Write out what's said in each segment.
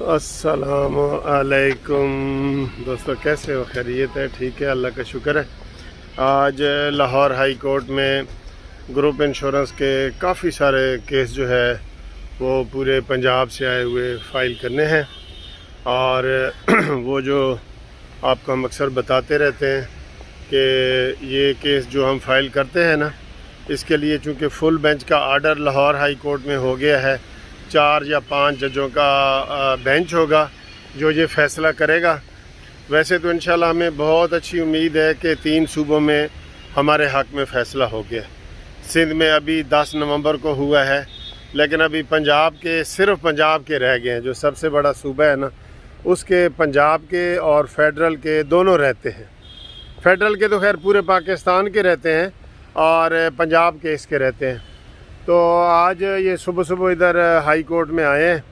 अस्सलाम वालेकुम दोस्तों, कैसे हो? खैरियत है? ठीक है, अल्लाह का शुक्र है। आज लाहौर हाई कोर्ट में ग्रुप इंश्योरेंस के काफ़ी सारे केस जो है वो पूरे पंजाब से आए हुए फ़ाइल करने हैं। और वो जो आपको हम अक्सर बताते रहते हैं कि ये केस जो हम फ़ाइल करते हैं ना, इसके लिए चूँकि फुल बेंच का आर्डर लाहौर हाई कोर्ट में हो गया है, 4 या 5 जजों का बेंच होगा जो ये फ़ैसला करेगा। वैसे तो इंशाल्लाह हमें बहुत अच्छी उम्मीद है कि 3 सूबों में हमारे हक़ में फ़ैसला हो गया। सिंध में अभी 10 नवंबर को हुआ है, लेकिन अभी पंजाब के, सिर्फ पंजाब के रह गए हैं। जो सबसे बड़ा सूबा है ना, उसके पंजाब के और फेडरल के दोनों रहते हैं। फेडरल के तो खैर पूरे पाकिस्तान के रहते हैं और पंजाब के इसके रहते हैं। तो आज ये सुबह सुबह इधर हाई कोर्ट में आए हैं।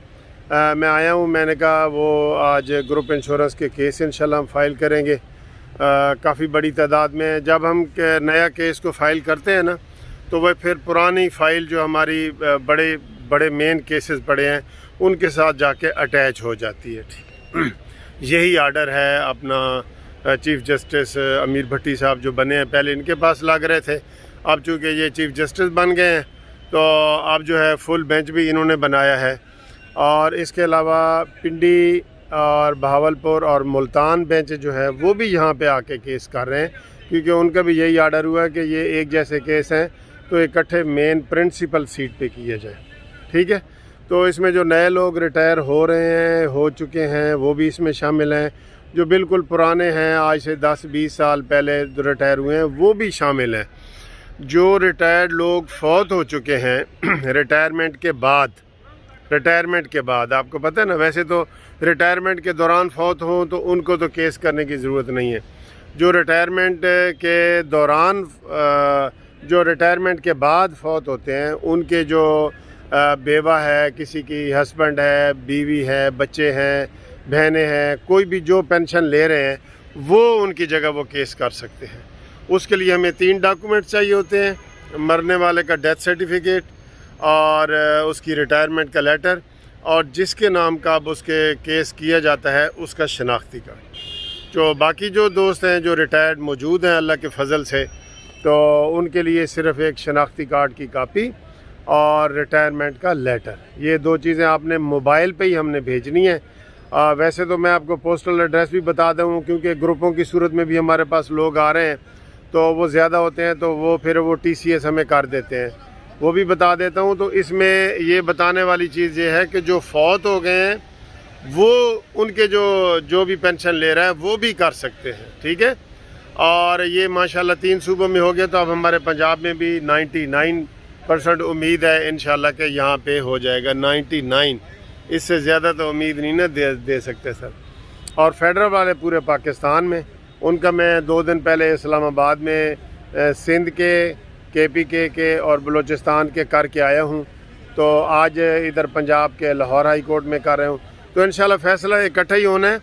मैं आया हूँ, मैंने कहा वो आज ग्रुप इंश्योरेंस के केस इंशाल्लाह हम फ़ाइल करेंगे काफ़ी बड़ी तादाद में। जब हम नया केस को फ़ाइल करते हैं ना, तो वह फिर पुरानी फ़ाइल जो हमारी बड़े बड़े मेन केसेस पड़े हैं उनके साथ जाके अटैच हो जाती है। ठीक, यही आर्डर है अपना चीफ़ जस्टिस अमीर भट्टी साहब जो बने हैं, पहले इनके पास लग रहे थे, अब चूँकि ये चीफ़ जस्टिस बन गए हैं तो अब जो है फुल बेंच भी इन्होंने बनाया है। और इसके अलावा पिंडी और बहावलपुर और मुल्तान बेंच जो है वो भी यहाँ पे आके केस कर रहे हैं, क्योंकि उनका भी यही आर्डर हुआ है कि ये एक जैसे केस हैं तो इकट्ठे मेन प्रिंसिपल सीट पे किए जाए। ठीक है, तो इसमें जो नए लोग रिटायर हो रहे हैं, हो चुके हैं, वो भी इसमें शामिल हैं। जो बिल्कुल पुराने हैं, आज से 10-20 साल पहले रिटायर हुए हैं, वो भी शामिल हैं। जो रिटायर्ड लोग फौत हो चुके हैं रिटायरमेंट के बाद आपको पता है ना, वैसे तो रिटायरमेंट के दौरान फौत हों तो उनको तो केस करने की ज़रूरत नहीं है। जो रिटायरमेंट के दौरान जो रिटायरमेंट के बाद फौत होते हैं, उनके जो बेवा है, किसी की हस्बैंड है, बीवी है, बच्चे हैं, बहनें हैं, कोई भी जो पेंशन ले रहे हैं, वो उनकी जगह वो केस कर सकते हैं। उसके लिए हमें 3 डॉक्यूमेंट चाहिए होते हैं, मरने वाले का डेथ सर्टिफिकेट और उसकी रिटायरमेंट का लेटर, और जिसके नाम का अब उसके केस किया जाता है उसका शनाख्ती कार्ड। जो बाकी जो दोस्त हैं जो रिटायर्ड मौजूद हैं अल्लाह के फ़ज़ल से, तो उनके लिए सिर्फ़ एक शनाख्ती कार्ड की कापी और रिटायरमेंट का लेटर, ये 2 चीज़ें आपने मोबाइल पे ही हमने भेजनी है। वैसे तो मैं आपको पोस्टल एड्रेस भी बता दूँ, क्योंकि ग्रुपों की सूरत में भी हमारे पास लोग आ रहे हैं तो वो ज़्यादा होते हैं, तो वो फिर वो TCS हमें कर देते हैं, वो भी बता देता हूँ। तो इसमें ये बताने वाली चीज़ ये है कि जो फौत हो गए हैं वो उनके जो भी पेंशन ले रहा है वो भी कर सकते हैं। ठीक है, और ये माशाल्लाह 3 सूबों में हो गया, तो अब हमारे पंजाब में भी 99% उम्मीद है इंशाल्लाह कि यहाँ पे हो जाएगा 99। इससे ज़्यादा तो उम्मीद नहीं ना दे सकते सर। और फेडरल वाले पूरे पाकिस्तान में, उनका मैं 2 दिन पहले इस्लामाबाद में सिंध के, KPK के और बलूचिस्तान के करके आया हूँ, तो आज इधर पंजाब के लाहौर हाई कोर्ट में कर रहे हूँ। तो इंशाल्लाह फ़ैसला इकट्ठा ही होना है।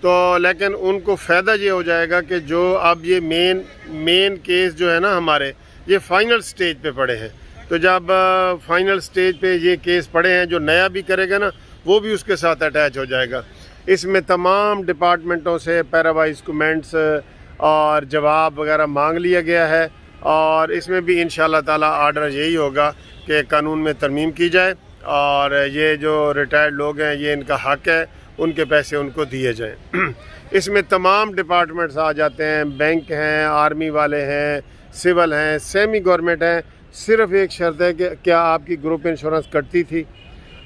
तो लेकिन उनको फ़ायदा ये हो जाएगा कि जो अब ये मेन केस जो है ना हमारे, ये फ़ाइनल स्टेज पे पड़े हैं। तो जब फ़ाइनल स्टेज पे ये केस पड़े हैं, जो नया भी करेगा ना वो भी उसके साथ अटैच हो जाएगा। इसमें तमाम डिपार्टमेंटों से पैरावाइज कमेंट्स और जवाब वगैरह मांग लिया गया है, और इसमें भी इंशाल्लाह ताला आर्डर यही होगा कि कानून में तरमीम की जाए और ये जो रिटायर्ड लोग हैं, ये इनका हक़ है, उनके पैसे उनको दिए जाएं। इसमें तमाम डिपार्टमेंट्स आ जाते हैं, बैंक हैं, आर्मी वाले हैं, सिविल हैं, सेमी गवर्नमेंट हैं। सिर्फ़ एक शर्त है कि क्या आपकी ग्रुप इंश्योरेंस कटती थी,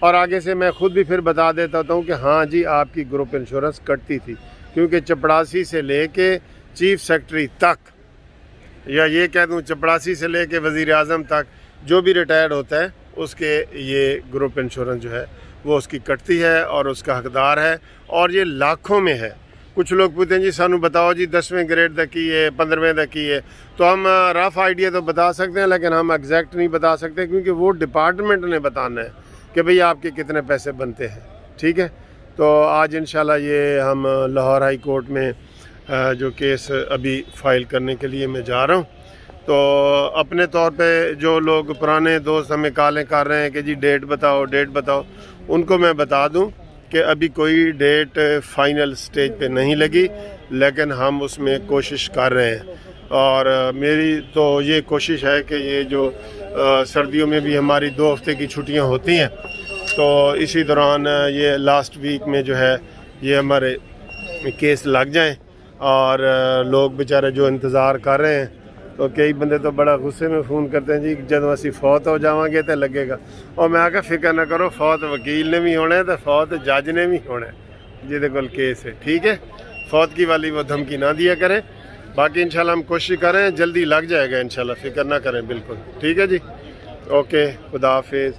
और आगे से मैं ख़ुद भी फिर बता देता हूँ कि हाँ जी आपकी ग्रुप इंश्योरेंस कटती थी, क्योंकि चपड़ासी से लेके चीफ़ सेक्रेटरी तक, या ये कह दूँ चपड़ासी से लेके वज़ीर आज़म तक, जो भी रिटायर्ड होता है उसके ये ग्रुप इंश्योरेंस जो है वो उसकी कटती है और उसका हकदार है, और ये लाखों में है। कुछ लोग पूछते हैं जी सानू बताओ जी 10वें ग्रेड तक की है, 15वें तक की है, तो हम रफ़ आइडिया तो बता सकते हैं, लेकिन हम एग्जैक्ट नहीं बता सकते, क्योंकि वो डिपार्टमेंट ने बताना है कि भाई आपके कितने पैसे बनते हैं। ठीक है, तो आज इंशाल्लाह ये हम लाहौर हाई कोर्ट में जो केस अभी फ़ाइल करने के लिए मैं जा रहा हूँ। तो अपने तौर पे जो लोग पुराने दोस्त हमें कॉलें कर रहे हैं कि जी डेट बताओ, उनको मैं बता दूं کہ ابھی کوئی ڈیٹ فائنل سٹیج پہ نہیں لگی، لیکن ہم اس میں کوشش کر رہے ہیں، اور میری تو یہ کوشش ہے کہ یہ جو سردیوں میں بھی ہماری 2 ہفتے کی چھٹیاں ہوتی ہیں، تو اسی دوران یہ لاسٹ ویک میں جو ہے یہ ہمارے کیس لگ جائیں، اور لوگ بیچارے جو انتظار کر رہے ہیں، تو کئی بندے تو بڑا غصے میں فون کرتے ہیں جی جدوں اسی فوت ہو جاواں گے تو لگے گا، اور میں کہا فکر نہ کرو، فوت وکیل نے بھی ہونا ہے تو فوت جج نے بھی ہونا ہے جہدے کول کیس ہے، ٹھیک ہے؟ فوت کی والی وہ دھمکی نہ دیا کریں، باقی انشاءاللہ ہم کوشش کریں، جلدی لگ جائے گا انشاءاللہ، فکر نہ کریں بالکل، ٹھیک ہے جی؟ اوکے، خدا حافظ۔